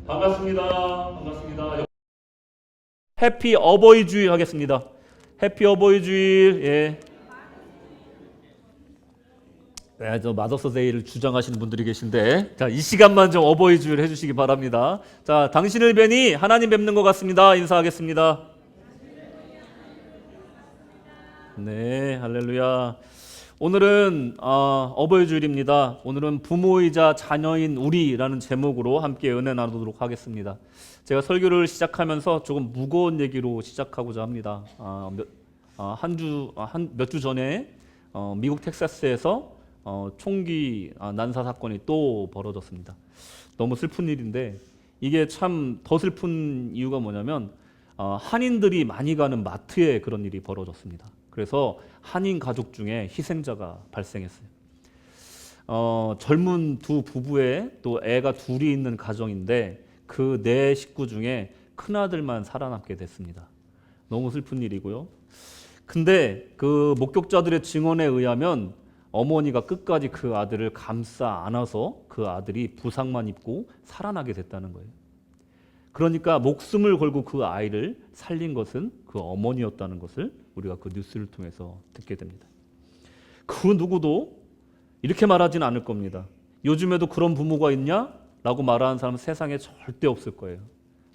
반갑습니다. 반갑습니다. 해피 어버이 주일 하겠습니다. 해피 어버이 주일. 예. 네, 저 마더스 데이를 주장하시는 분들이 계신데, 자, 이 시간만 좀 어버이 주일 해주시기 바랍니다. 자, 당신을 뵈니 하나님 뵙는 것 같습니다. 인사하겠습니다. 네, 할렐루야. 오늘은 어버이 주일입니다. 오늘은 부모이자 자녀인 우리라는 제목으로 함께 은혜 나누도록 하겠습니다. 제가 설교를 시작하면서 조금 무거운 얘기로 시작하고자 합니다. 몇 주 전에 미국 텍사스에서 총기 난사 사건이 또 벌어졌습니다. 너무 슬픈 일인데, 이게 참 더 슬픈 이유가 뭐냐면 한인들이 많이 가는 마트에 그런 일이 벌어졌습니다. 그래서 한인 가족 중에 희생자가 발생했어요. 젊은 두 부부에 또 애가 둘이 있는 가정인데, 그 네 식구 중에 큰아들만 살아남게 됐습니다. 너무 슬픈 일이고요. 근데 그 목격자들의 증언에 의하면 어머니가 끝까지 그 아들을 감싸 안아서 그 아들이 부상만 입고 살아나게 됐다는 거예요. 그러니까 목숨을 걸고 그 아이를 살린 것은 그 어머니였다는 것을 우리가 그 뉴스를 통해서 듣게 됩니다. 그 누구도 이렇게 말하지는 않을 겁니다. 요즘에도 그런 부모가 있냐? 라고 말하는 사람은 세상에 절대 없을 거예요.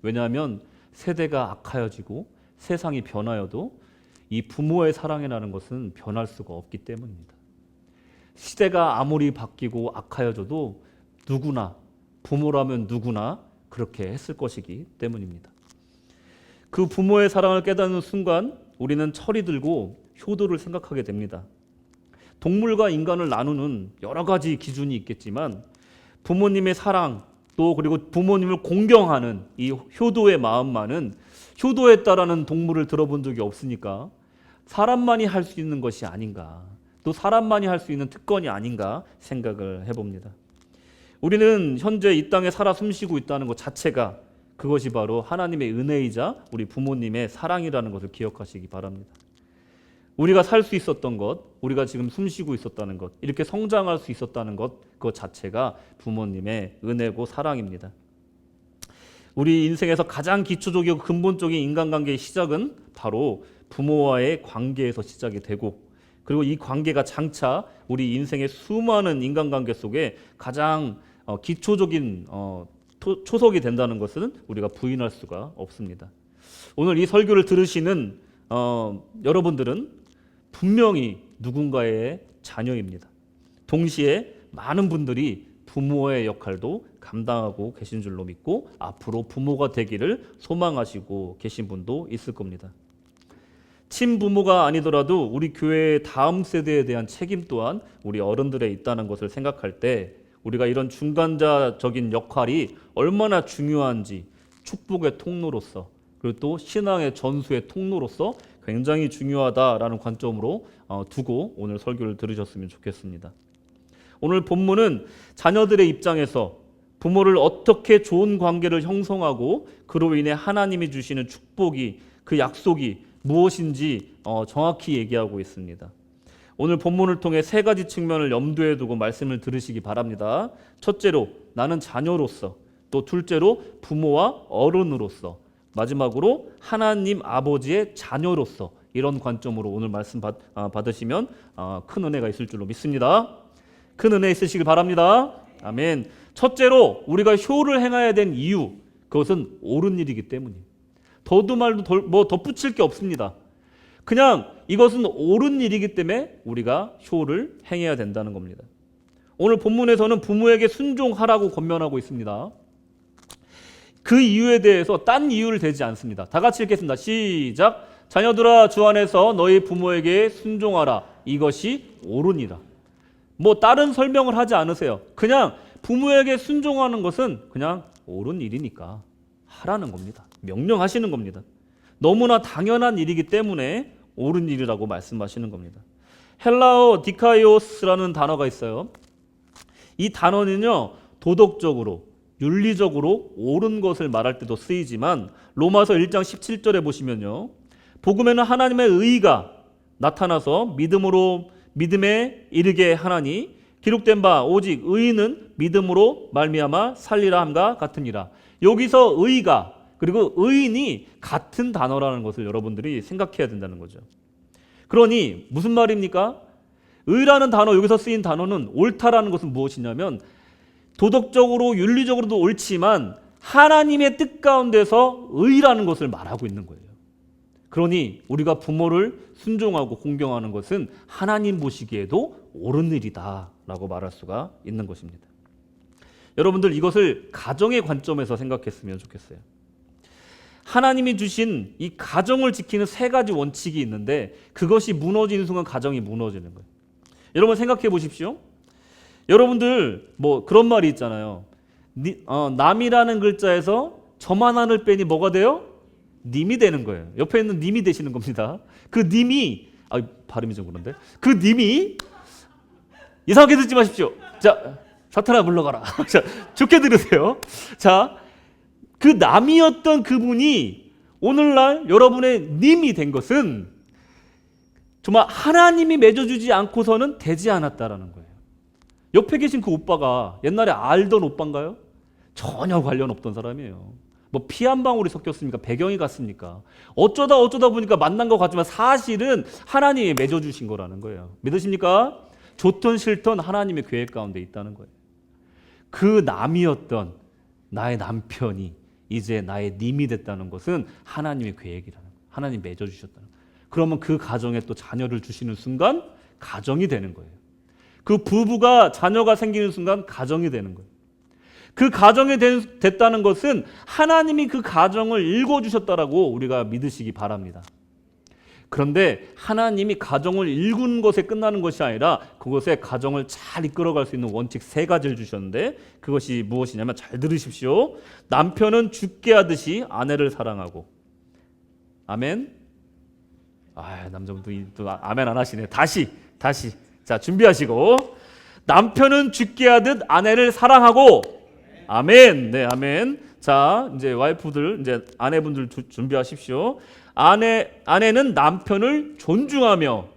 왜냐하면 세대가 악하여지고 세상이 변하여도 이 부모의 사랑이라는 것은 변할 수가 없기 때문입니다. 시대가 아무리 바뀌고 악하여져도 누구나, 부모라면 누구나 그렇게 했을 것이기 때문입니다. 그 부모의 사랑을 깨닫는 순간 우리는 철이 들고 효도를 생각하게 됩니다. 동물과 인간을 나누는 여러 가지 기준이 있겠지만 부모님의 사랑 또 그리고 부모님을 공경하는 이 효도의 마음만은 효도했다라는 동물을 들어본 적이 없으니까 사람만이 할 수 있는 것이 아닌가, 또 사람만이 할 수 있는 특권이 아닌가 생각을 해봅니다. 우리는 현재 이 땅에 살아 숨쉬고 있다는 것 자체가 그것이 바로 하나님의 은혜이자 우리 부모님의 사랑이라는 것을 기억하시기 바랍니다. 우리가 살 수 있었던 것, 우리가 지금 숨쉬고 있었다는 것, 이렇게 성장할 수 있었다는 것, 그것 자체가 부모님의 은혜고 사랑입니다. 우리 인생에서 가장 기초적이고 근본적인 인간관계의 시작은 바로 부모와의 관계에서 시작이 되고, 그리고 이 관계가 장차 우리 인생의 수많은 인간관계 속에 가장 기초적인 초석이 된다는 것은 우리가 부인할 수가 없습니다. 오늘 이 설교를 들으시는 여러분들은 분명히 누군가의 자녀입니다. 동시에 많은 분들이 부모의 역할도 감당하고 계신 줄로 믿고 앞으로 부모가 되기를 소망하시고 계신 분도 있을 겁니다. 친부모가 아니더라도 우리 교회의 다음 세대에 대한 책임 또한 우리 어른들에 있다는 것을 생각할 때 우리가 이런 중간자적인 역할이 얼마나 중요한지, 축복의 통로로서 그리고 또 신앙의 전수의 통로로서 굉장히 중요하다라는 관점으로 두고 오늘 설교를 들으셨으면 좋겠습니다. 오늘 본문은 자녀들의 입장에서 부모를 어떻게 좋은 관계를 형성하고 그로 인해 하나님이 주시는 축복이, 그 약속이 무엇인지 정확히 얘기하고 있습니다. 오늘 본문을 통해 세 가지 측면을 염두에 두고 말씀을 들으시기 바랍니다. 첫째로 나는 자녀로서, 또 둘째로 부모와 어른으로서, 마지막으로 하나님 아버지의 자녀로서, 이런 관점으로 오늘 말씀 받으시면 큰 은혜가 있을 줄로 믿습니다. 큰 은혜 있으시길 바랍니다. 아멘. 첫째로 우리가 효를 행해야 된 이유, 그것은 옳은 일이기 때문이에요. 더도 말도 뭐 덧붙일 게 없습니다. 그냥 이것은 옳은 일이기 때문에 우리가 효를 행해야 된다는 겁니다. 오늘 본문에서는 부모에게 순종하라고 권면하고 있습니다. 그 이유에 대해서 딴 이유를 대지 않습니다. 다 같이 읽겠습니다. 시작. 자녀들아 주 안에서 너희 부모에게 순종하라. 이것이 옳으니라. 뭐 다른 설명을 하지 않으세요. 그냥 부모에게 순종하는 것은 그냥 옳은 일이니까 하라는 겁니다. 명령하시는 겁니다. 너무나 당연한 일이기 때문에 옳은 일이라고 말씀하시는 겁니다. 헬라어 디카이오스라는 단어가 있어요. 이 단어는요, 도덕적으로, 윤리적으로 옳은 것을 말할 때도 쓰이지만 로마서 1장 17절에 보시면요, 복음에는 하나님의 의가 나타나서 믿음에 이르게 하나니 기록된 바 오직 의인은 믿음으로 말미암아 살리라 함과 같으니라. 여기서 의가 그리고 의인이 같은 단어라는 것을 여러분들이 생각해야 된다는 거죠. 그러니 무슨 말입니까? 의라는 단어, 여기서 쓰인 단어는 옳다라는 것은 무엇이냐면 도덕적으로 윤리적으로도 옳지만 하나님의 뜻 가운데서 의라는 것을 말하고 있는 거예요. 그러니 우리가 부모를 순종하고 공경하는 것은 하나님 보시기에도 옳은 일이다라고 말할 수가 있는 것입니다. 여러분들 이것을 가정의 관점에서 생각했으면 좋겠어요. 하나님이 주신 이 가정을 지키는 세 가지 원칙이 있는데 그것이 무너지는 순간 가정이 무너지는 거예요. 여러분 생각해 보십시오. 여러분들 뭐 그런 말이 있잖아요. 남이라는 글자에서 점 하나를 빼니 뭐가 돼요? 님이 되는 거예요. 옆에 있는 님이 되시는 겁니다. 그 님이 발음이 좀 그런데 그 님이 이상하게 듣지 마십시오. 자, 사탄아 물러가라. 자, 좋게 들으세요. 자, 그 남이었던 그분이 오늘날 여러분의 님이 된 것은 정말 하나님이 맺어주지 않고서는 되지 않았다라는 거예요. 옆에 계신 그 오빠가 옛날에 알던 오빠인가요? 전혀 관련 없던 사람이에요. 뭐 피 한 방울이 섞였습니까? 배경이 같습니까? 어쩌다 보니까 만난 것 같지만 사실은 하나님이 맺어주신 거라는 거예요. 믿으십니까? 좋든 싫든 하나님의 계획 가운데 있다는 거예요. 그 남이었던 나의 남편이 이제 나의 님이 됐다는 것은 하나님의 계획이라는 거예요. 하나님 맺어주셨다는 거예요. 그러면 그 가정에 또 자녀를 주시는 순간 가정이 되는 거예요. 그 부부가 자녀가 생기는 순간 가정이 되는 거예요. 그 가정이 됐다는 것은 하나님이 그 가정을 일궈주셨다라고 우리가 믿으시기 바랍니다. 그런데 하나님이 가정을 일구는 것에 끝나는 것이 아니라 그것에 가정을 잘 이끌어갈 수 있는 원칙 세 가지를 주셨는데 그것이 무엇이냐면 잘 들으십시오. 남편은 죽게 하듯이 아내를 사랑하고. 아멘. 남자분들 또 아멘 안 하시네. 다시. 자, 준비하시고. 남편은 죽게 하듯 아내를 사랑하고. 아멘. 네, 아멘. 자, 이제 와이프들, 이제 아내분들 준비하십시오. 아내는 남편을 존중하며.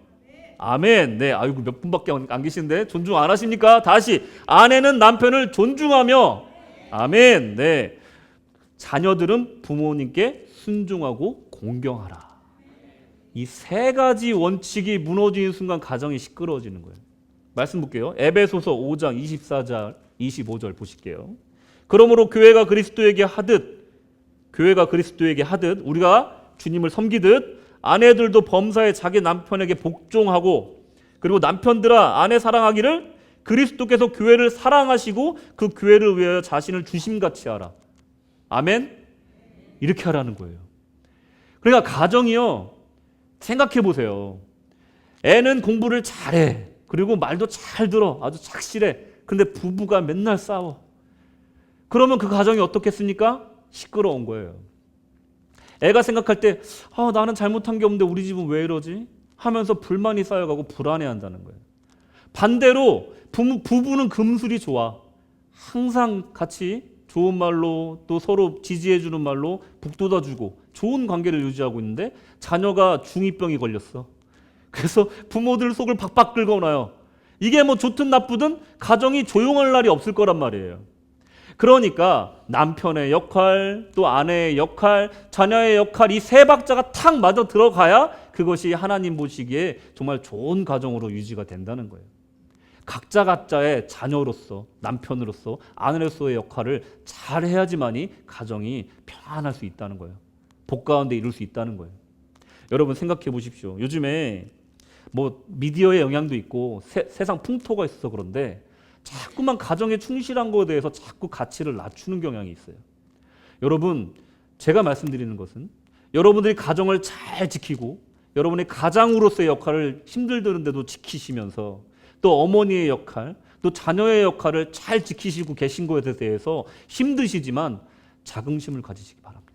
아멘. 네, 아이고 몇 분밖에 안 계시는데 존중 안 하십니까? 다시. 아내는 남편을 존중하며. 아멘. 네. 자녀들은 부모님께 순종하고 공경하라. 이 세 가지 원칙이 무너지는 순간 가정이 시끄러워지는 거예요. 말씀 볼게요. 에베소서 5장 24절 25절 보실게요. 그러므로 교회가 그리스도에게 하듯 우리가 주님을 섬기듯 아내들도 범사에 자기 남편에게 복종하고 그리고 남편들아 아내 사랑하기를 그리스도께서 교회를 사랑하시고 그 교회를 위하여 자신을 주심같이 하라. 아멘. 이렇게 하라는 거예요. 그러니까 가정이요. 생각해 보세요. 애는 공부를 잘해. 그리고 말도 잘 들어. 아주 착실해. 근데 부부가 맨날 싸워. 그러면 그 가정이 어떻겠습니까? 시끄러운 거예요. 애가 생각할 때 나는 잘못한 게 없는데 우리 집은 왜 이러지? 하면서 불만이 쌓여가고 불안해한다는 거예요. 반대로 부부는 금술이 좋아. 항상 같이 좋은 말로 또 서로 지지해주는 말로 북돋아주고 좋은 관계를 유지하고 있는데 자녀가 중2병이 걸렸어. 그래서 부모들 속을 박박 긁어놔요. 이게 뭐 좋든 나쁘든 가정이 조용할 날이 없을 거란 말이에요. 그러니까 남편의 역할, 또 아내의 역할, 자녀의 역할 이 세 박자가 탁 맞아 들어가야 그것이 하나님 보시기에 정말 좋은 가정으로 유지가 된다는 거예요. 각자의 자녀로서, 남편으로서, 아내로서의 역할을 잘 해야지만이 가정이 평안할 수 있다는 거예요. 복 가운데 이룰 수 있다는 거예요. 여러분 생각해 보십시오. 요즘에 뭐 미디어의 영향도 있고 세상 풍토가 있어서 그런데 자꾸만 가정에 충실한 것에 대해서 자꾸 가치를 낮추는 경향이 있어요. 여러분 제가 말씀드리는 것은 여러분들이 가정을 잘 지키고 여러분의 가장으로서의 역할을 힘들던데도 지키시면서 또 어머니의 역할, 또 자녀의 역할을 잘 지키시고 계신 것에 대해서 힘드시지만 자긍심을 가지시기 바랍니다.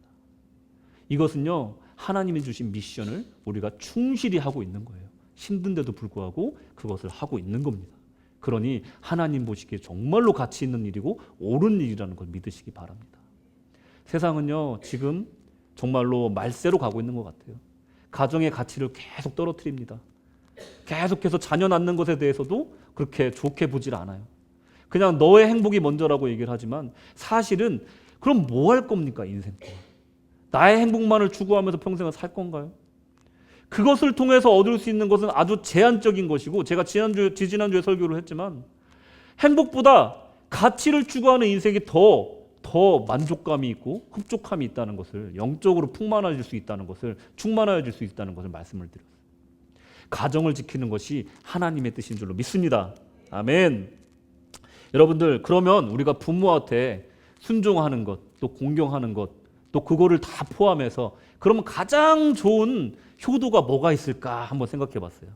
이것은요 하나님이 주신 미션을 우리가 충실히 하고 있는 거예요. 힘든데도 불구하고 그것을 하고 있는 겁니다. 그러니 하나님 보시기에 정말로 가치 있는 일이고 옳은 일이라는 걸 믿으시기 바랍니다. 세상은요 지금 정말로 말세로 가고 있는 것 같아요. 가정의 가치를 계속 떨어뜨립니다. 계속해서 자녀 낳는 것에 대해서도 그렇게 좋게 보질 않아요. 그냥 너의 행복이 먼저라고 얘기를 하지만 사실은 그럼 뭐 할 겁니까, 인생 동안? 나의 행복만을 추구하면서 평생을 살 건가요? 그것을 통해서 얻을 수 있는 것은 아주 제한적인 것이고, 제가 지지난주에 설교를 했지만 행복보다 가치를 추구하는 인생이 더 만족감이 있고 흡족함이 있다는 것을, 영적으로 풍만해질 수 있다는 것을, 충만해질 수 있다는 것을 말씀을 드렸어요. 가정을 지키는 것이 하나님의 뜻인 줄로 믿습니다. 아멘. 여러분들, 그러면 우리가 부모한테 순종하는 것, 또 공경하는 것, 또 그거를 다 포함해서 그러면 가장 좋은 효도가 뭐가 있을까 한번 생각해 봤어요.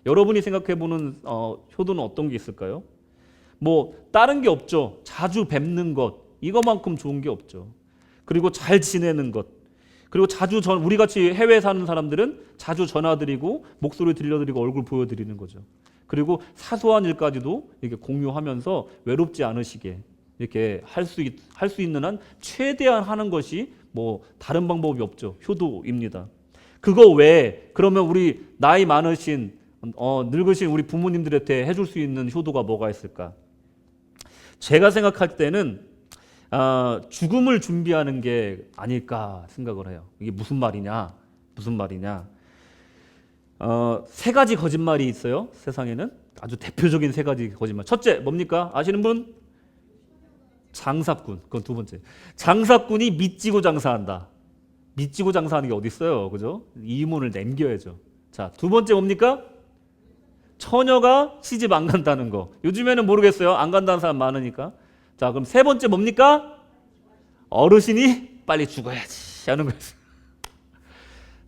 여러분이 생각해 보는 효도는 어떤 게 있을까요? 뭐 다른 게 없죠. 자주 뵙는 것, 이거만큼 좋은 게 없죠. 그리고 잘 지내는 것, 그리고 우리 같이 해외에 사는 사람들은 자주 전화드리고 목소리 들려드리고 얼굴 보여드리는 거죠. 그리고 사소한 일까지도 이렇게 공유하면서 외롭지 않으시게 이렇게 할 수 있는 한 최대한 하는 것이 뭐 다른 방법이 없죠. 효도입니다. 그거 외에 그러면 우리 나이 많으신 늙으신 우리 부모님들한테 해줄 수 있는 효도가 뭐가 있을까? 제가 생각할 때는 죽음을 준비하는 게 아닐까 생각을 해요. 이게 무슨 말이냐? 세 가지 거짓말이 있어요. 세상에는 아주 대표적인 세 가지 거짓말. 첫째 뭡니까? 아시는 분? 장사꾼. 그건 두 번째. 장사꾼이 미치고 장사한다. 미치고 장사하는 게 어디 있어요, 그죠? 이문을 남겨야죠. 자, 두 번째 뭡니까? 처녀가 시집 안 간다는 거. 요즘에는 모르겠어요. 안 간다는 사람 많으니까. 자, 그럼 세 번째 뭡니까? 어르신이 빨리 죽어야지 하는 거예요.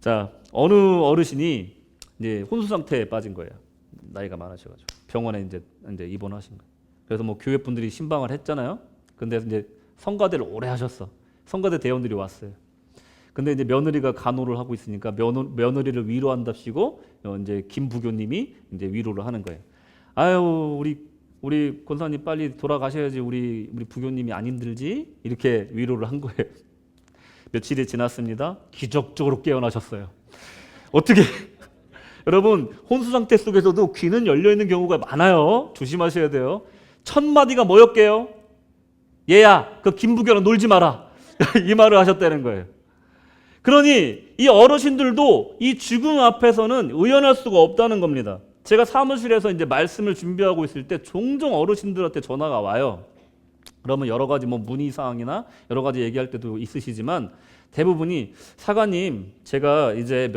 자, 어느 어르신이 이제 혼수 상태에 빠진 거예요. 나이가 많으셔가지고 병원에 이제 입원하신 거예요. 그래서 뭐 교회 분들이 신방을 했잖아요. 근데 이제 성가대를 오래 하셨어. 성가대 대원들이 왔어요. 근데 이제 며느리가 간호를 하고 있으니까 며느리를 위로한답시고 이제 김 부교님이 이제 위로를 하는 거예요. 아유, 우리 권사님 빨리 돌아가셔야지 우리 부교님이 안 힘들지? 이렇게 위로를 한 거예요. 며칠이 지났습니다. 기적적으로 깨어나셨어요. 어떻게? 여러분, 혼수 상태 속에서도 귀는 열려 있는 경우가 많아요. 조심하셔야 돼요. 첫 마디가 뭐였게요? 얘야, 그 김부교랑 놀지 마라. 이 말을 하셨다는 거예요. 그러니 이 어르신들도 이 죽음 앞에서는 의연할 수가 없다는 겁니다. 제가 사무실에서 이제 말씀을 준비하고 있을 때 종종 어르신들한테 전화가 와요. 그러면 여러 가지 뭐 문의 사항이나 여러 가지 얘기할 때도 있으시지만 대부분이 사가님, 제가 이제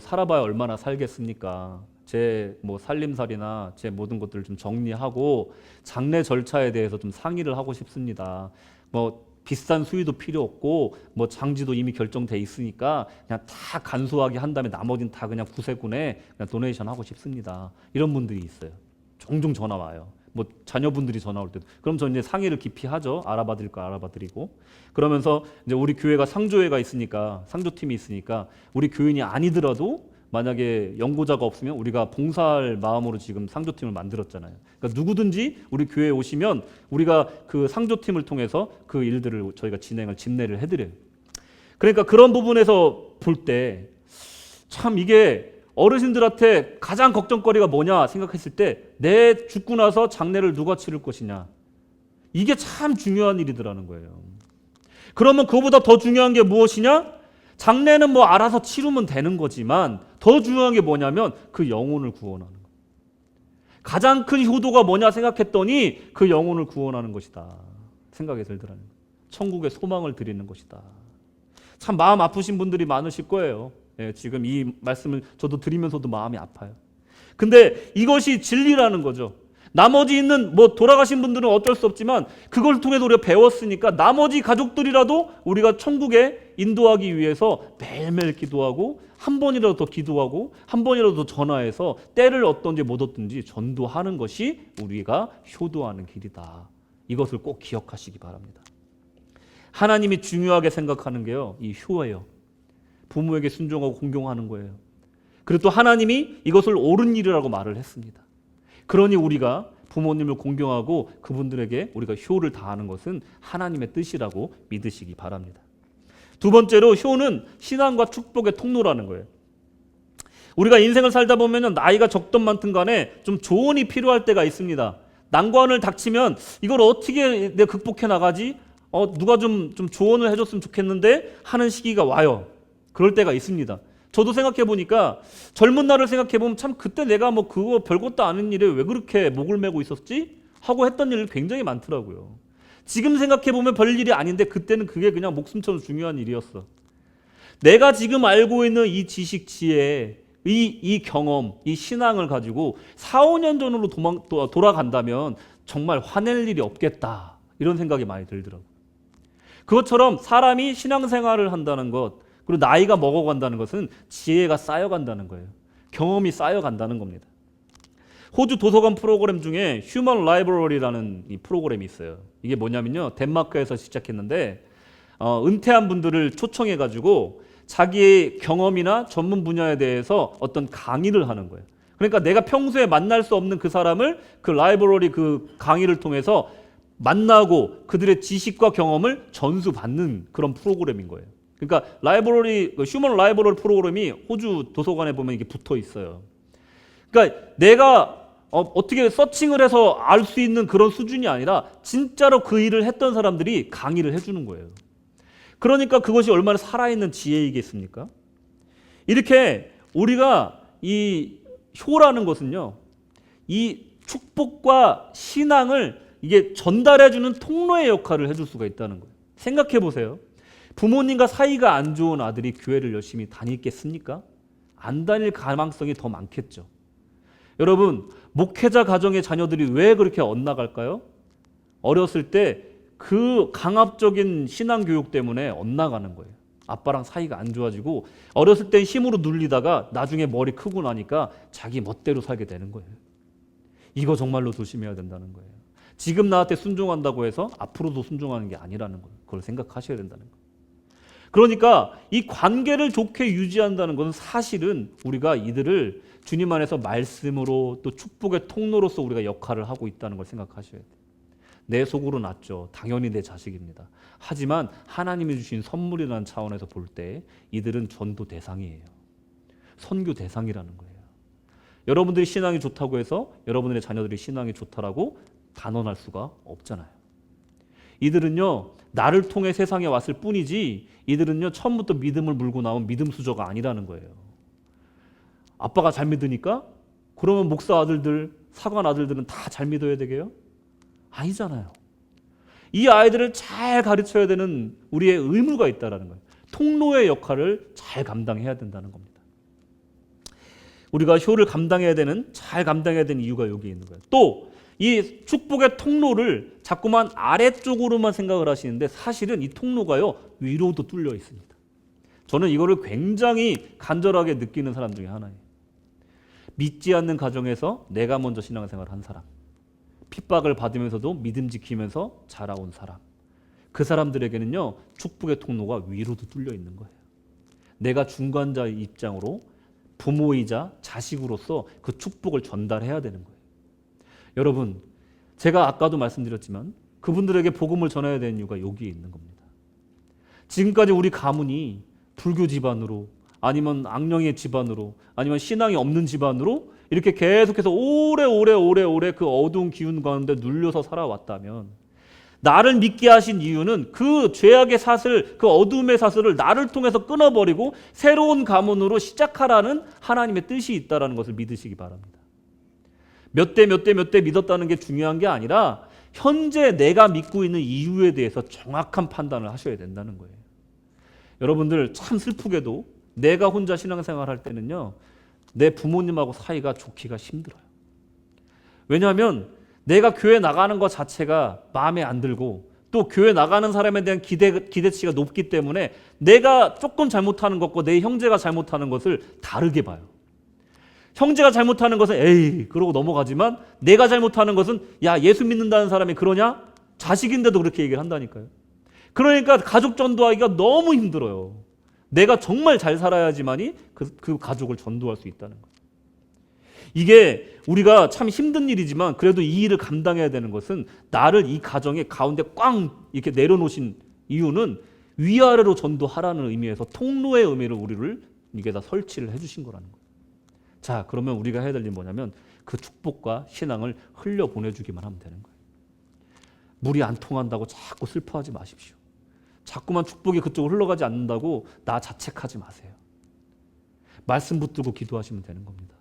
살아봐야 얼마나 살겠습니까? 제 뭐 살림살이나 제 모든 것들을 좀 정리하고 장례 절차에 대해서 좀 상의를 하고 싶습니다. 뭐 비싼 수의도 필요 없고 뭐 장지도 이미 결정돼 있으니까 그냥 다 간소하게 한 다음에 나머지는 다 그냥 구세군에 그냥 도네이션 하고 싶습니다. 이런 분들이 있어요. 종종 전화 와요. 뭐 자녀분들이 전화 올 때도. 그럼 저 이제 상의를 깊이 하죠. 알아봐드릴 거 알아봐드리고. 그러면서 이제 우리 교회가 상조회가 있으니까, 상조팀이 있으니까 우리 교인이 아니더라도 만약에 연고자가 없으면 우리가 봉사할 마음으로 지금 상조팀을 만들었잖아요. 그러니까 누구든지 우리 교회에 오시면 우리가 그 상조팀을 통해서 그 일들을 저희가 집례를 해드려요. 그러니까 그런 부분에서 볼 때 참 이게 어르신들한테 가장 걱정거리가 뭐냐 생각했을 때 내 죽고 나서 장례를 누가 치를 것이냐. 이게 참 중요한 일이더라는 거예요. 그러면 그거보다 더 중요한 게 무엇이냐? 장례는 뭐 알아서 치르면 되는 거지만 더 중요한 게 뭐냐면 그 영혼을 구원하는 거. 가장 큰 효도가 뭐냐 생각했더니 그 영혼을 구원하는 것이다 생각이 들더라는 거예요. 천국의 소망을 드리는 것이다. 참 마음 아프신 분들이 많으실 거예요. 예, 지금 이 말씀을 저도 드리면서도 마음이 아파요. 근데 이것이 진리라는 거죠. 나머지 있는 뭐 돌아가신 분들은 어쩔 수 없지만 그걸 통해서 우리가 배웠으니까 나머지 가족들이라도 우리가 천국에 인도하기 위해서 매일매일 기도하고 한 번이라도 더 기도하고 한 번이라도 더 전화해서 때를 얻든지 못 얻든지 전도하는 것이 우리가 효도하는 길이다. 이것을 꼭 기억하시기 바랍니다. 하나님이 중요하게 생각하는 게요, 이 효예요. 부모에게 순종하고 공경하는 거예요. 그리고 또 하나님이 이것을 옳은 일이라고 말을 했습니다. 그러니 우리가 부모님을 공경하고 그분들에게 우리가 효를 다하는 것은 하나님의 뜻이라고 믿으시기 바랍니다. 두 번째로 효는 신앙과 축복의 통로라는 거예요. 우리가 인생을 살다 보면 나이가 적든 많든 간에 좀 조언이 필요할 때가 있습니다. 난관을 닥치면 이걸 어떻게 내가 극복해 나가지? 누가 좀 조언을 해줬으면 좋겠는데 하는 시기가 와요. 그럴 때가 있습니다. 저도 생각해 보니까 젊은 날을 생각해 보면 참 그때 내가 뭐 그거 별것도 아닌 일에 왜 그렇게 목을 메고 있었지? 하고 했던 일 굉장히 많더라고요. 지금 생각해 보면 별일이 아닌데 그때는 그게 그냥 목숨처럼 중요한 일이었어. 내가 지금 알고 있는 이 지식, 지혜, 이 경험, 이 신앙을 가지고 4, 5년 전으로 돌아간다면 정말 화낼 일이 없겠다. 이런 생각이 많이 들더라고요. 그것처럼 사람이 신앙생활을 한다는 것, 그리고 나이가 먹어간다는 것은 지혜가 쌓여간다는 거예요. 경험이 쌓여간다는 겁니다. 호주 도서관 프로그램 중에 휴먼 라이브러리라는 이 프로그램이 있어요. 이게 뭐냐면요, 덴마크에서 시작했는데 은퇴한 분들을 초청해가지고 자기의 경험이나 전문 분야에 대해서 어떤 강의를 하는 거예요. 그러니까 내가 평소에 만날 수 없는 그 사람을 그 라이브러리 그 강의를 통해서 만나고 그들의 지식과 경험을 전수받는 그런 프로그램인 거예요. 그러니까 라이브러리, 휴먼 라이브러리 프로그램이 호주 도서관에 보면 이게 붙어 있어요. 그러니까 내가 어떻게 서칭을 해서 알 수 있는 그런 수준이 아니라 진짜로 그 일을 했던 사람들이 강의를 해주는 거예요. 그러니까 그것이 얼마나 살아있는 지혜이겠습니까? 이렇게 우리가 이 효라는 것은요, 이 축복과 신앙을 이게 전달해주는 통로의 역할을 해줄 수가 있다는 거예요. 생각해 보세요. 부모님과 사이가 안 좋은 아들이 교회를 열심히 다니겠습니까? 안 다닐 가망성이 더 많겠죠. 여러분, 목회자 가정의 자녀들이 왜 그렇게 엇나갈까요? 어렸을 때 그 강압적인 신앙 교육 때문에 엇나가는 거예요. 아빠랑 사이가 안 좋아지고 어렸을 때 힘으로 눌리다가 나중에 머리 크고 나니까 자기 멋대로 살게 되는 거예요. 이거 정말로 조심해야 된다는 거예요. 지금 나한테 순종한다고 해서 앞으로도 순종하는 게 아니라는 거예요. 그걸 생각하셔야 된다는 거예요. 그러니까 이 관계를 좋게 유지한다는 것은 사실은 우리가 이들을 주님 안에서 말씀으로 또 축복의 통로로서 우리가 역할을 하고 있다는 걸 생각하셔야 돼요. 내 속으로 낳죠. 당연히 내 자식입니다. 하지만 하나님이 주신 선물이라는 차원에서 볼 때 이들은 전도 대상이에요. 선교 대상이라는 거예요. 여러분들이 신앙이 좋다고 해서 여러분들의 자녀들이 신앙이 좋다라고 단언할 수가 없잖아요. 이들은요, 나를 통해 세상에 왔을 뿐이지 이들은요, 처음부터 믿음을 물고 나온 믿음 수저가 아니라는 거예요. 아빠가 잘 믿으니까 그러면 목사 아들들, 사관 아들들은 다 잘 믿어야 되게요? 아니잖아요. 이 아이들을 잘 가르쳐야 되는 우리의 의무가 있다는 거예요. 통로의 역할을 잘 감당해야 된다는 겁니다. 우리가 효를 감당해야 되는, 잘 감당해야 되는 이유가 여기 있는 거예요. 또 이 축복의 통로를 자꾸만 아래쪽으로만 생각을 하시는데 사실은 이 통로가요, 위로도 뚫려 있습니다. 저는 이거를 굉장히 간절하게 느끼는 사람 중에 하나예요. 믿지 않는 가정에서 내가 먼저 신앙생활을 한 사람, 핍박을 받으면서도 믿음 지키면서 자라온 사람, 그 사람들에게는요, 축복의 통로가 위로도 뚫려 있는 거예요. 내가 중간자의 입장으로 부모이자 자식으로서 그 축복을 전달해야 되는 거예요. 여러분, 제가 아까도 말씀드렸지만 그분들에게 복음을 전해야 되는 이유가 여기에 있는 겁니다. 지금까지 우리 가문이 불교 집안으로, 아니면 악령의 집안으로, 아니면 신앙이 없는 집안으로 이렇게 계속해서 오래 그 어두운 기운 가운데 눌려서 살아왔다면, 나를 믿게 하신 이유는 그 죄악의 사슬, 그 어둠의 사슬을 나를 통해서 끊어버리고 새로운 가문으로 시작하라는 하나님의 뜻이 있다는 것을 믿으시기 바랍니다. 몇 대 믿었다는 게 중요한 게 아니라 현재 내가 믿고 있는 이유에 대해서 정확한 판단을 하셔야 된다는 거예요. 여러분들, 참 슬프게도 내가 혼자 신앙생활할 때는요, 내 부모님하고 사이가 좋기가 힘들어요. 왜냐하면 내가 교회 나가는 것 자체가 마음에 안 들고 또 교회 나가는 사람에 대한 기대치가 높기 때문에 내가 조금 잘못하는 것과 내 형제가 잘못하는 것을 다르게 봐요. 형제가 잘못하는 것은 에이 그러고 넘어가지만 내가 잘못하는 것은 야, 예수 믿는다는 사람이 그러냐? 자식인데도 그렇게 얘기를 한다니까요. 그러니까 가족 전도하기가 너무 힘들어요. 내가 정말 잘 살아야지만이 그 가족을 전도할 수 있다는 거예요. 이게 우리가 참 힘든 일이지만 그래도 이 일을 감당해야 되는 것은 나를 이 가정의 가운데 꽝 이렇게 내려놓으신 이유는 위아래로 전도하라는 의미에서 통로의 의미로 우리를 이게 다 설치를 해주신 거라는 거예요. 자, 그러면 우리가 해야 될 일이 뭐냐면 그 축복과 신앙을 흘려보내주기만 하면 되는 거예요. 물이 안 통한다고 자꾸 슬퍼하지 마십시오. 자꾸만 축복이 그쪽으로 흘러가지 않는다고 나 자책하지 마세요. 말씀 붙들고 기도하시면 되는 겁니다.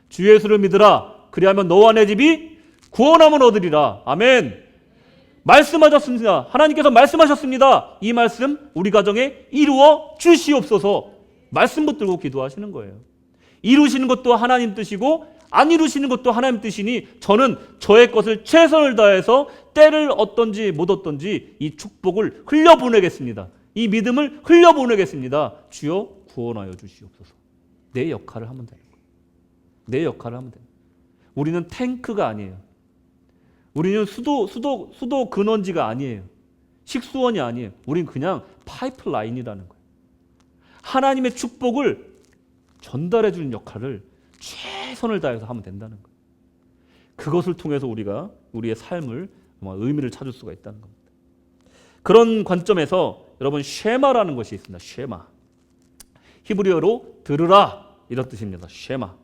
주 예수를 믿으라. 그리하면 너와 내 집이 구원함을 얻으리라. 아멘. 말씀하셨습니다. 하나님께서 말씀하셨습니다. 이 말씀 우리 가정에 이루어 주시옵소서. 말씀 붙들고 기도하시는 거예요. 이루시는 것도 하나님 뜻이고 안 이루시는 것도 하나님 뜻이니 저는 저의 것을 최선을 다해서 때를 얻든지 못 얻든지 이 축복을 흘려보내겠습니다. 이 믿음을 흘려보내겠습니다. 주여 구원하여 주시옵소서. 내 역할을 하면 되는 거예요. 내 역할을 하면 돼요. 우리는 탱크가 아니에요. 우리는 수도 근원지가 아니에요. 식수원이 아니에요. 우린 그냥 파이프라인이라는 거예요. 하나님의 축복을 전달해 주는 역할을 최선을 다해서 하면 된다는 거예요. 그것을 통해서 우리가 우리의 삶을 의미를 찾을 수가 있다는 겁니다. 그런 관점에서 여러분 쉐마라는 것이 있습니다. 쉐마. 히브리어로 들으라 이런 뜻입니다. 쉐마.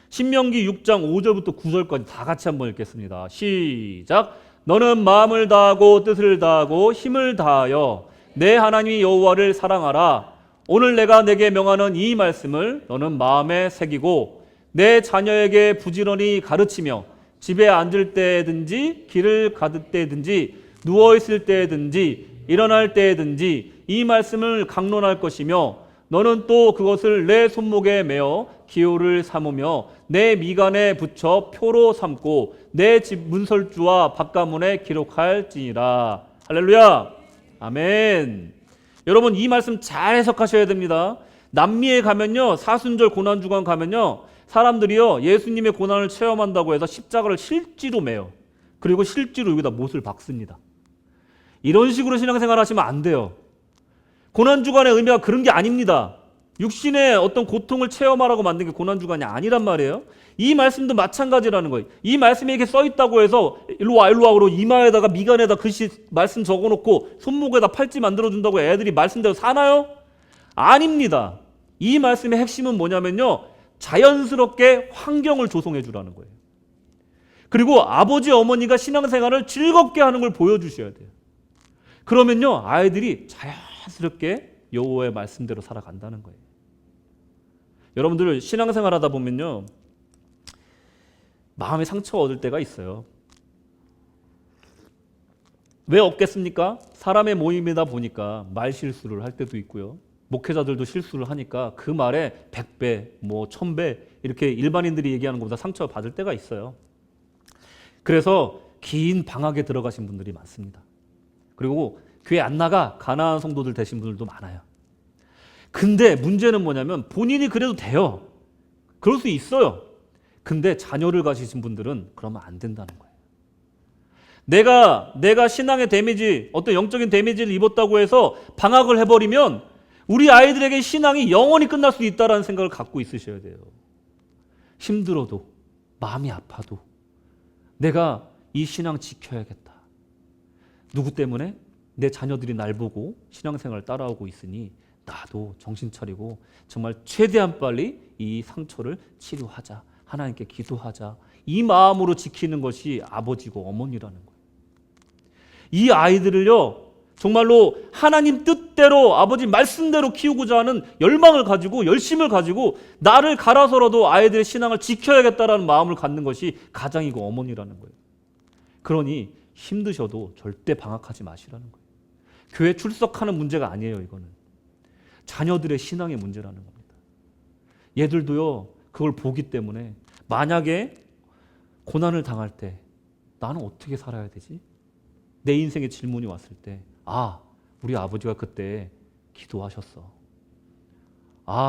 신명기 6장 5절부터 9절까지 다 같이 한번 읽겠습니다. 시작. 너는 마음을 다하고 뜻을 다하고 힘을 다하여 내 하나님 여호와를 사랑하라. 오늘 내가 내게 명하는 이 말씀을 너는 마음에 새기고 내 자녀에게 부지런히 가르치며 집에 앉을 때든지 길을 가들 때든지 누워있을 때든지 일어날 때든지 이 말씀을 강론할 것이며 너는 또 그것을 내 손목에 메어 기호를 삼으며 내 미간에 붙여 표로 삼고 내 집 문설주와 바깥문에 기록할지니라. 할렐루야. 아멘. 여러분 이 말씀 잘 해석하셔야 됩니다. 남미에 가면요, 사순절 고난주간 가면요, 사람들이요 예수님의 고난을 체험한다고 해서 십자가를 실제로 매요. 그리고 실제로 여기다 못을 박습니다. 이런 식으로 신앙생활 하시면 안 돼요. 고난주간의 의미가 그런 게 아닙니다. 육신의 어떤 고통을 체험하라고 만든 게 고난주간이 아니란 말이에요. 이 말씀도 마찬가지라는 거예요. 이 말씀에 이렇게 써있다고 해서 일로 와 그러고 이마에다가 미간에다 글씨 말씀 적어놓고 손목에다 팔찌 만들어준다고 애들이 말씀대로 사나요? 아닙니다. 이 말씀의 핵심은 뭐냐면요, 자연스럽게 환경을 조성해 주라는 거예요. 그리고 아버지 어머니가 신앙생활을 즐겁게 하는 걸 보여주셔야 돼요. 그러면요 아이들이 자연스럽게 여호와의 말씀대로 살아간다는 거예요. 여러분들 신앙생활 하다 보면요 마음에 상처가 얻을 때가 있어요. 왜 없겠습니까? 사람의 모임이다 보니까 말 실수를 할 때도 있고요. 목회자들도 실수를 하니까 그 말에 100배, 1000배 이렇게 일반인들이 얘기하는 것보다 상처를 받을 때가 있어요. 그래서 긴 방학에 들어가신 분들이 많습니다. 그리고 교회 안 나가 가난한 성도들 되신 분들도 많아요. 근데 문제는 뭐냐면 본인이 그래도 돼요. 그럴 수 있어요. 근데 자녀를 가지신 분들은 그러면 안 된다는 거예요. 내가 신앙의 데미지, 어떤 영적인 데미지를 입었다고 해서 방학을 해버리면 우리 아이들에게 신앙이 영원히 끝날 수 있다는 생각을 갖고 있으셔야 돼요. 힘들어도 마음이 아파도 내가 이 신앙 지켜야겠다. 누구 때문에? 내 자녀들이 날 보고 신앙생활을 따라오고 있으니 나도 정신 차리고 정말 최대한 빨리 이 상처를 치료하자. 하나님께 기도하자. 이 마음으로 지키는 것이 아버지고 어머니라는 거예요. 이 아이들을요 정말로 하나님 뜻대로 아버지 말씀대로 키우고자 하는 열망을 가지고 열심을 가지고 나를 갈아서라도 아이들의 신앙을 지켜야겠다라는 마음을 갖는 것이 가장이고 어머니라는 거예요. 그러니 힘드셔도 절대 방학하지 마시라는 거예요. 교회 출석하는 문제가 아니에요. 이거는 자녀들의 신앙의 문제라는 겁니다. 얘들도요 그걸 보기 때문에 만약에 고난을 당할 때 나는 어떻게 살아야 되지? 내 인생에 질문이 왔을 때 우리 아버지가 그때 기도하셨어.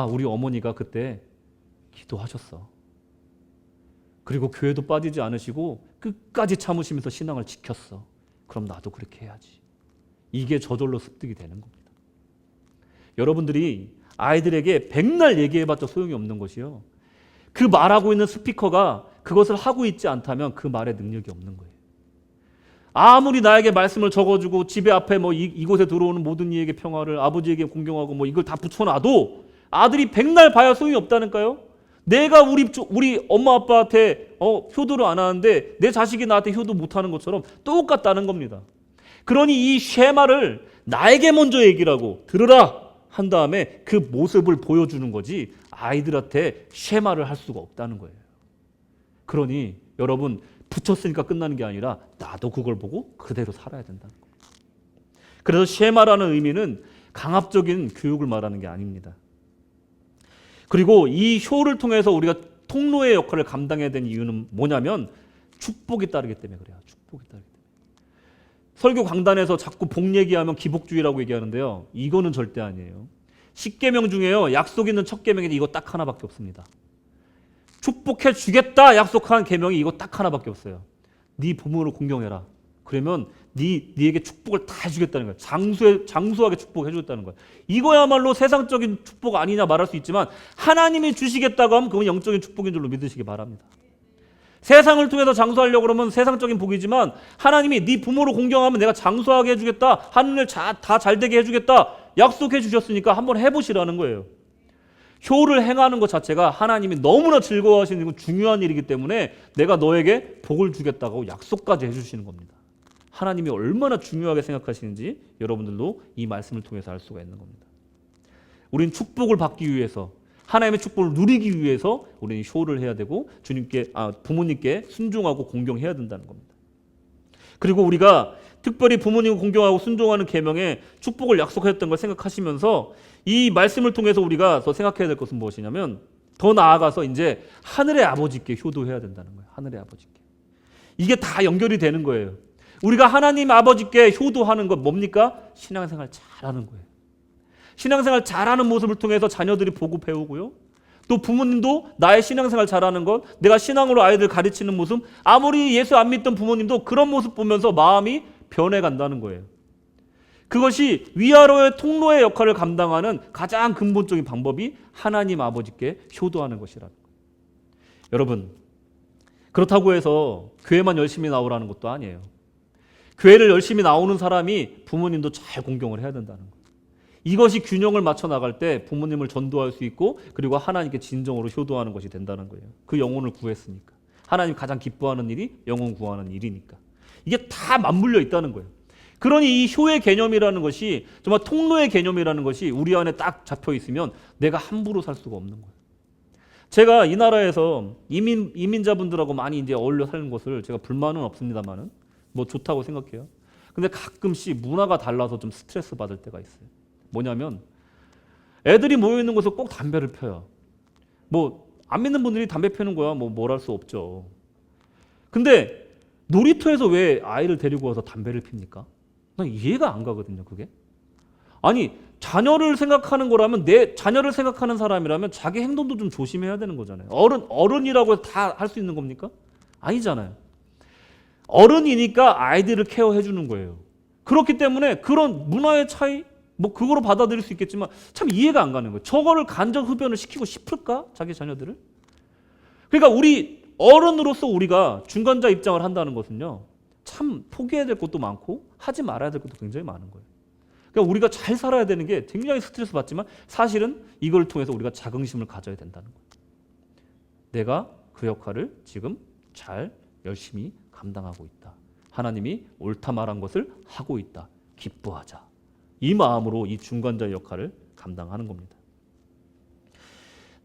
우리 어머니가 그때 기도하셨어. 그리고 교회도 빠지지 않으시고 끝까지 참으시면서 신앙을 지켰어. 그럼 나도 그렇게 해야지. 이게 저절로 습득이 되는 겁니다. 여러분들이 아이들에게 백날 얘기해봤자 소용이 없는 것이요. 그 말하고 있는 스피커가 그것을 하고 있지 않다면 그 말에 능력이 없는 거예요. 아무리 나에게 말씀을 적어주고 집에 앞에 이곳에 들어오는 모든 이에게 평화를 아버지에게 공경하고 이걸 다 붙여놔도 아들이 백날 봐야 소용이 없다니까요. 내가 우리 엄마 아빠한테 효도를 안 하는데 내 자식이 나한테 효도 못하는 것처럼 똑같다는 겁니다. 그러니 이 쉐마를 나에게 먼저 얘기를 하고 들으라 한 다음에 그 모습을 보여주는 거지 아이들한테 쉐마를 할 수가 없다는 거예요. 그러니 여러분 붙였으니까 끝나는 게 아니라 나도 그걸 보고 그대로 살아야 된다는 거예요. 그래서 쉐마라는 의미는 강압적인 교육을 말하는 게 아닙니다. 그리고 이 효를 통해서 우리가 통로의 역할을 감당해야 되는 이유는 뭐냐면 축복이 따르기 때문에 그래요. 축복이 따르기 때문에. 설교 강단에서 자꾸 복 얘기하면 기복주의라고 얘기하는데요. 이거는 절대 아니에요. 10계명 중에요. 약속 있는 첫 계명이 이거 딱 하나밖에 없습니다. 축복해 주겠다 약속한 계명이 이거 딱 하나밖에 없어요. 네 부모를 공경해라. 그러면 네에게 축복을 다 해주겠다는 거예요. 장수하게 축복해 주겠다는 거예요. 이거야말로 세상적인 축복 아니냐 말할 수 있지만 하나님이 주시겠다고 하면 그건 영적인 축복인 줄로 믿으시기 바랍니다. 세상을 통해서 장수하려고 그러면 세상적인 복이지만 하나님이 네 부모를 공경하면 내가 장수하게 해주겠다. 하는 일 다 잘 되게 해주겠다. 약속해 주셨으니까 한번 해보시라는 거예요. 효를 행하는 것 자체가 하나님이 너무나 즐거워하시는 중요한 일이기 때문에 내가 너에게 복을 주겠다고 약속까지 해주시는 겁니다. 하나님이 얼마나 중요하게 생각하시는지 여러분들도 이 말씀을 통해서 알 수가 있는 겁니다. 우리는 축복을 받기 위해서 하나님의 축복을 누리기 위해서 우리는 효를 해야 되고 부모님께 순종하고 공경해야 된다는 겁니다. 그리고 우리가 특별히 부모님을 공경하고 순종하는 계명에 축복을 약속했던 걸 생각하시면서 이 말씀을 통해서 우리가 더 생각해야 될 것은 무엇이냐면 더 나아가서 이제 하늘의 아버지께 효도해야 된다는 거예요. 하늘의 아버지께. 이게 다 연결이 되는 거예요. 우리가 하나님 아버지께 효도하는 건 뭡니까? 신앙생활 잘하는 거예요. 신앙생활 잘하는 모습을 통해서 자녀들이 보고 배우고요. 또 부모님도 나의 신앙생활 잘하는 것, 내가 신앙으로 아이들 가르치는 모습, 아무리 예수 안 믿던 부모님도 그런 모습 보면서 마음이 변해간다는 거예요. 그것이 위아래의 통로의 역할을 감당하는 가장 근본적인 방법이 하나님 아버지께 효도하는 것이라는 거예요. 여러분, 그렇다고 해서 교회만 열심히 나오라는 것도 아니에요. 교회를 열심히 나오는 사람이 부모님도 잘 공경을 해야 된다는 거예요. 이것이 균형을 맞춰 나갈 때 부모님을 전도할 수 있고 그리고 하나님께 진정으로 효도하는 것이 된다는 거예요. 그 영혼을 구했으니까. 하나님 가장 기뻐하는 일이 영혼 구하는 일이니까. 이게 다 맞물려 있다는 거예요. 그러니 이 효의 개념이라는 것이 정말 통로의 개념이라는 것이 우리 안에 딱 잡혀 있으면 내가 함부로 살 수가 없는 거예요. 제가 이 나라에서 이민자분들하고 많이 이제 어울려 사는 것을 제가 불만은 없습니다만은 뭐 좋다고 생각해요. 근데 가끔씩 문화가 달라서 좀 스트레스 받을 때가 있어요. 뭐냐면 애들이 모여 있는 곳에서 꼭 담배를 펴요. 뭐 안 믿는 분들이 담배 피우는 거야 뭘 할 수 없죠. 근데 놀이터에서 왜 아이를 데리고 와서 담배를 핍니까? 난 이해가 안 가거든요, 그게. 아니, 자녀를 생각하는 거라면 내 자녀를 생각하는 사람이라면 자기 행동도 좀 조심해야 되는 거잖아요. 어른이라고 해서 다 할 수 있는 겁니까? 아니잖아요. 어른이니까 아이들을 케어해 주는 거예요. 그렇기 때문에 그런 문화의 차이 뭐 그거로 받아들일 수 있겠지만 참 이해가 안 가는 거예요. 저거를 간접 흡연을 시키고 싶을까? 자기 자녀들을? 그러니까 우리 어른으로서 우리가 중간자 입장을 한다는 것은요. 참 포기해야 될 것도 많고 하지 말아야 될 것도 굉장히 많은 거예요. 그러니까 우리가 잘 살아야 되는 게 굉장히 스트레스 받지만 사실은 이걸 통해서 우리가 자긍심을 가져야 된다는 거예요. 내가 그 역할을 지금 잘 열심히 감당하고 있다. 하나님이 옳다 말한 것을 하고 있다. 기뻐하자. 이 마음으로 이 중간자의 역할을 감당하는 겁니다.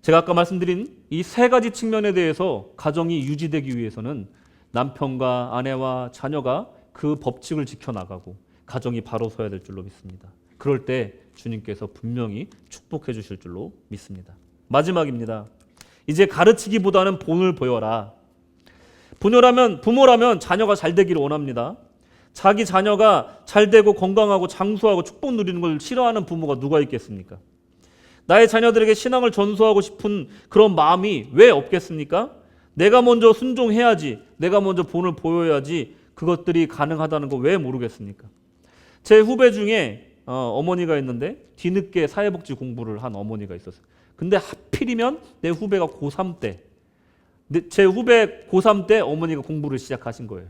제가 아까 말씀드린 이 세 가지 측면에 대해서 가정이 유지되기 위해서는 남편과 아내와 자녀가 그 법칙을 지켜나가고 가정이 바로 서야 될 줄로 믿습니다. 그럴 때 주님께서 분명히 축복해 주실 줄로 믿습니다. 마지막입니다. 이제 가르치기보다는 본을 보여라. 부모라면 자녀가 잘 되기를 원합니다. 자기 자녀가 잘 되고 건강하고 장수하고 축복 누리는 걸 싫어하는 부모가 누가 있겠습니까? 나의 자녀들에게 신앙을 전수하고 싶은 그런 마음이 왜 없겠습니까? 내가 먼저 순종해야지, 내가 먼저 본을 보여야지 그것들이 가능하다는 거 왜 모르겠습니까? 제 후배 중에 어머니가 있는데 뒤늦게 사회복지 공부를 한 어머니가 있었어요. 근데 하필이면 내 후배가 고3 때, 제 후배 고3 때 어머니가 공부를 시작하신 거예요.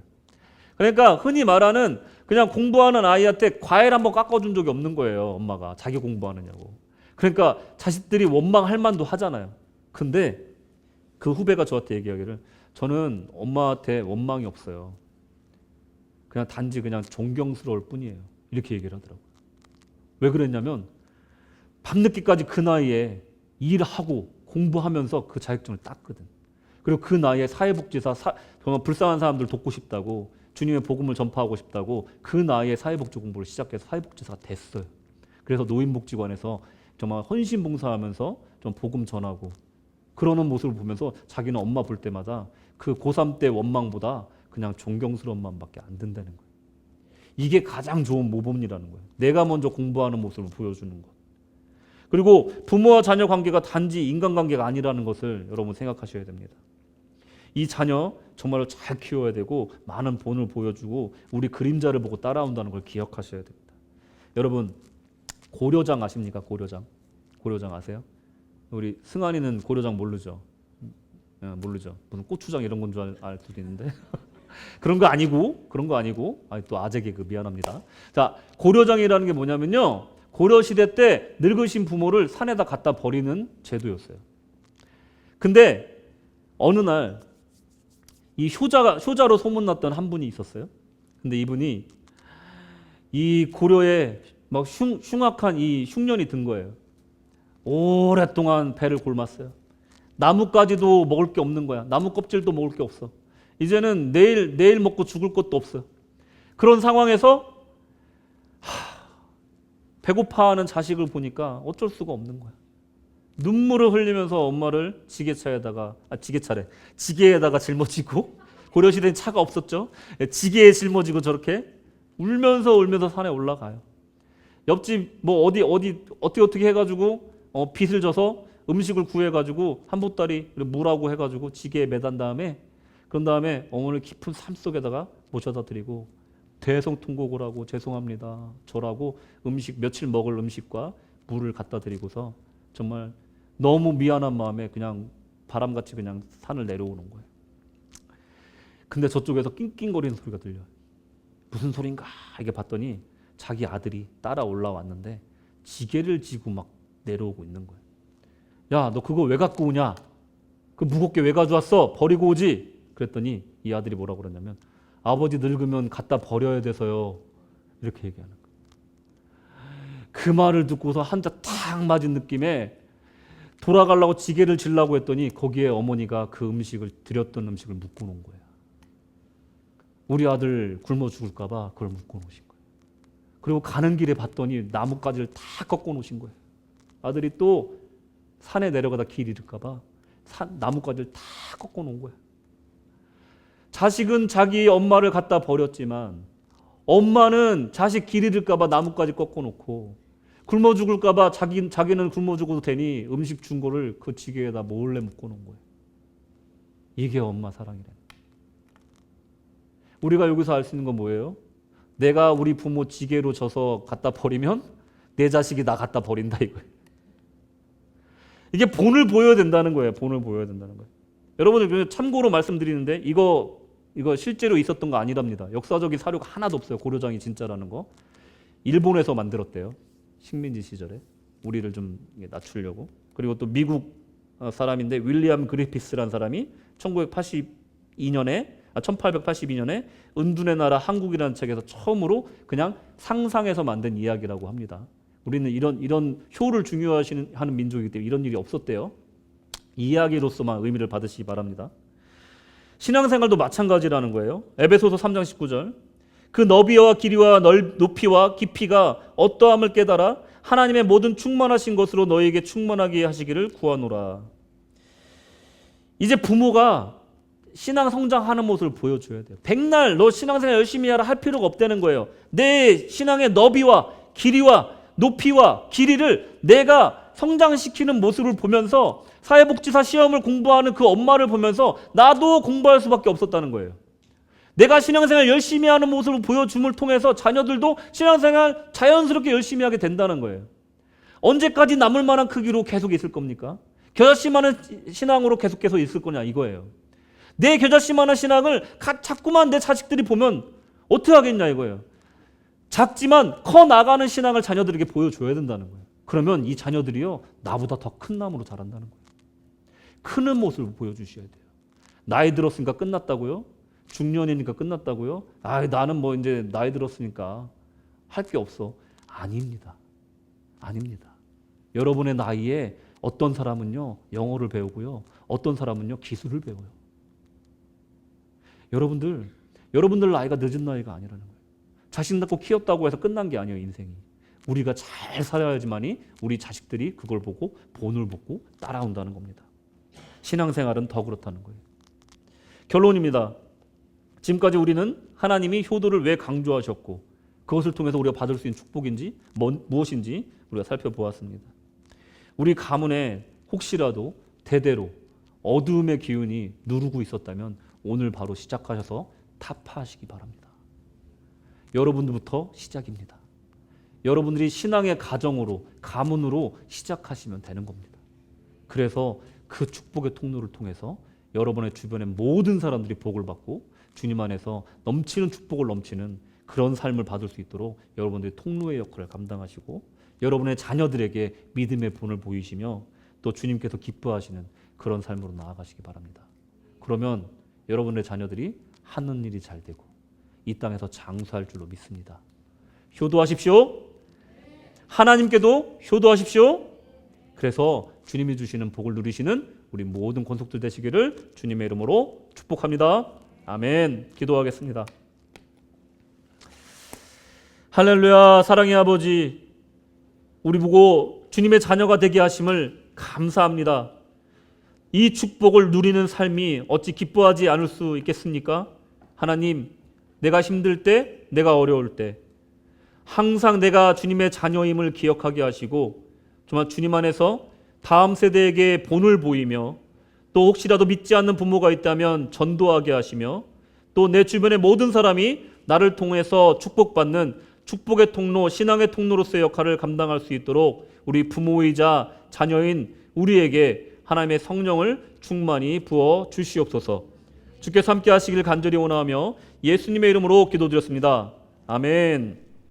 그러니까 흔히 말하는 그냥 공부하는 아이한테 과일 한번 깎아준 적이 없는 거예요. 엄마가 자기 공부하느냐고. 그러니까 자식들이 원망할 만도 하잖아요. 근데 그 후배가 저한테 얘기하기를 저는 엄마한테 원망이 없어요. 그냥 단지 그냥 존경스러울 뿐이에요. 이렇게 얘기를 하더라고요. 왜 그랬냐면 밤늦게까지 그 나이에 일하고 공부하면서 그 자격증을 땄거든. 그리고 그 나이에 사회복지사 정말 불쌍한 사람들 돕고 싶다고 주님의 복음을 전파하고 싶다고 그 나이에 사회복지 공부를 시작해서 사회복지사가 됐어요. 그래서 노인복지관에서 정말 헌신봉사하면서 좀 복음 전하고 그러는 모습을 보면서 자기는 엄마 볼 때마다 그 고3 때 원망보다 그냥 존경스러운 마음밖에 안 든다는 거예요. 이게 가장 좋은 모범이라는 거예요. 내가 먼저 공부하는 모습을 보여주는 것. 그리고 부모와 자녀 관계가 단지 인간관계가 아니라는 것을 여러분 생각하셔야 됩니다. 이 자녀 정말로 잘 키워야 되고 많은 본을 보여주고 우리 그림자를 보고 따라온다는 걸 기억하셔야 됩니다. 여러분 고려장 아십니까? 고려장 아세요? 우리 승환이는 고려장 모르죠? 모르죠. 무슨 고추장 이런 건 줄 알 수도 있는데 그런 거 아니고 또 아재 개그 미안합니다. 자, 고려장이라는 게 뭐냐면요. 고려 시대 때 늙으신 부모를 산에다 갖다 버리는 제도였어요. 근데 어느 날 이 효자로 소문났던 한 분이 있었어요. 근데 이분이 이 고려에 막 흉악한 이 흉년이 든 거예요. 오랫동안 배를 굶었어요. 나뭇가지도 먹을 게 없는 거야. 나무 껍질도 먹을 게 없어. 이제는 내일 먹고 죽을 것도 없어. 그런 상황에서 배고파하는 자식을 보니까 어쩔 수가 없는 거야. 눈물을 흘리면서 엄마를 지게에다가 짊어지고 고려시대엔 차가 없었죠. 지게에 짊어지고 저렇게 울면서 산에 올라가요. 옆집 뭐 어떻게 해가지고 빚을 져서 음식을 구해가지고 한 보따리 물하고 해가지고 지게에 매단 다음에 그런 다음에 어머니를 깊은 삶 속에다가 모셔다 드리고 대성통곡을 하고 죄송합니다. 저라고 며칠 먹을 음식과 물을 갖다 드리고서 정말 너무 미안한 마음에 그냥 바람같이 그냥 산을 내려오는 거예요. 근데 저쪽에서 낑낑거리는 소리가 들려요. 무슨 소린가 이렇게 봤더니 자기 아들이 따라 올라왔는데 지게를 지고 막 내려오고 있는 거예요. 야, 너 그거 왜 갖고 오냐? 그 무겁게 왜 가져왔어? 버리고 오지? 그랬더니 이 아들이 뭐라고 그러냐면 아버지 늙으면 갖다 버려야 돼서요. 이렇게 얘기하는 거예요. 그 말을 듣고서 한 대 탁 맞은 느낌에 돌아가려고 지게를 지려고 했더니 거기에 어머니가 그 드렸던 음식을 묶어 놓은 거예요. 우리 아들 굶어 죽을까 봐 그걸 묶어 놓으신 거예요. 그리고 가는 길에 봤더니 나뭇가지를 다 꺾어 놓으신 거예요. 아들이 또 산에 내려가다 길 잃을까 봐 나뭇가지를 다 꺾어 놓은 거예요. 자식은 자기 엄마를 갖다 버렸지만 엄마는 자식 길 잃을까 봐 나뭇가지 꺾어 놓고 굶어 죽을까 봐 자기는 굶어 죽어도 되니 음식 준 거를 그 지게에다 몰래 묶어 놓은 거예요. 이게 엄마 사랑이래. 우리가 여기서 알 수 있는 건 뭐예요? 내가 우리 부모 지게로 져서 갖다 버리면 내 자식이 나 갖다 버린다 이거예요. 이게 본을 보여야 된다는 거예요. 본을 보여야 된다는 거예요. 여러분들 참고로 말씀드리는데 이거 실제로 있었던 거 아니랍니다. 역사적인 사료가 하나도 없어요. 고려장이 진짜라는 거. 일본에서 만들었대요. 식민지 시절에. 우리를 좀 낮추려고. 그리고 또 미국 사람인데 윌리엄 그리피스라는 사람이 1882년에 은둔의 나라 한국이라는 책에서 처음으로 그냥 상상해서 만든 이야기라고 합니다. 우리는 이런 효를 중요하는 민족이기 때문에 이런 일이 없었대요. 이야기로서만 의미를 받으시기 바랍니다. 신앙생활도 마찬가지라는 거예요. 에베소서 3장 19절. 그 너비와 길이와 높이와 깊이가 어떠함을 깨달아 하나님의 모든 충만하신 것으로 너희에게 충만하게 하시기를 구하노라. 이제 부모가 신앙 성장하는 모습을 보여줘야 돼요. 백날 너 신앙생활 열심히 하라 할 필요가 없다는 거예요. 내 신앙의 너비와 길이와 높이와 길이를 내가 성장시키는 모습을 보면서 사회복지사 시험을 공부하는 그 엄마를 보면서 나도 공부할 수밖에 없었다는 거예요. 내가 신앙생활 열심히 하는 모습을 보여줌을 통해서 자녀들도 신앙생활 자연스럽게 열심히 하게 된다는 거예요. 언제까지 남을 만한 크기로 계속 있을 겁니까? 겨자씨만한 신앙으로 계속해서 있을 거냐 이거예요. 내 겨자씨만한 신앙을 자꾸만 내 자식들이 보면 어떻게 하겠냐 이거예요. 작지만 커 나가는 신앙을 자녀들에게 보여줘야 된다는 거예요. 그러면 이 자녀들이요 나보다 더 큰 나무로 자란다는 거예요. 크는 모습을 보여주셔야 돼요. 나이 들었으니까 끝났다고요? 중년이니까 끝났다고요? 나는 뭐 이제 나이 들었으니까 할 게 없어. 아닙니다. 아닙니다. 여러분의 나이에 어떤 사람은요 영어를 배우고요, 어떤 사람은요 기술을 배워요. 여러분들 나이가 늦은 나이가 아니라는 거예요. 자식 낳고 키웠다고 해서 끝난 게 아니에요. 인생이. 우리가 잘 살아야지만이 우리 자식들이 그걸 보고 본을 보고 따라온다는 겁니다. 신앙생활은 더 그렇다는 거예요. 결론입니다. 지금까지 우리는 하나님이 효도를 왜 강조하셨고 그것을 통해서 우리가 받을 수 있는 축복인지 무엇인지 우리가 살펴보았습니다. 우리 가문에 혹시라도 대대로 어두움의 기운이 누르고 있었다면 오늘 바로 시작하셔서 타파하시기 바랍니다. 여러분들부터 시작입니다. 여러분들이 신앙의 가정으로 가문으로 시작하시면 되는 겁니다. 그래서 그 축복의 통로를 통해서 여러분의 주변의 모든 사람들이 복을 받고 주님 안에서 넘치는 축복을 넘치는 그런 삶을 받을 수 있도록 여러분들이 통로의 역할을 감당하시고 여러분의 자녀들에게 믿음의 본을 보이시며 또 주님께서 기뻐하시는 그런 삶으로 나아가시기 바랍니다. 그러면 여러분의 자녀들이 하는 일이 잘 되고 이 땅에서 장수할 줄로 믿습니다. 효도하십시오. 하나님께도 효도하십시오. 그래서 주님이 주시는 복을 누리시는 우리 모든 권속들 되시기를 주님의 이름으로 축복합니다. 아멘. 기도하겠습니다. 할렐루야. 사랑의 아버지, 우리 보고 주님의 자녀가 되게 하심을 감사합니다. 이 축복을 누리는 삶이 어찌 기뻐하지 않을 수 있겠습니까? 하나님, 내가 힘들 때, 내가 어려울 때 항상 내가 주님의 자녀임을 기억하게 하시고 정말 주님 안에서 다음 세대에게 본을 보이며 또 혹시라도 믿지 않는 부모가 있다면 전도하게 하시며 또 내 주변의 모든 사람이 나를 통해서 축복받는 축복의 통로, 신앙의 통로로서의 역할을 감당할 수 있도록 우리 부모이자 자녀인 우리에게 하나님의 성령을 충만히 부어 주시옵소서. 주께서 함께 하시길 간절히 원하며 예수님의 이름으로 기도드렸습니다. 아멘.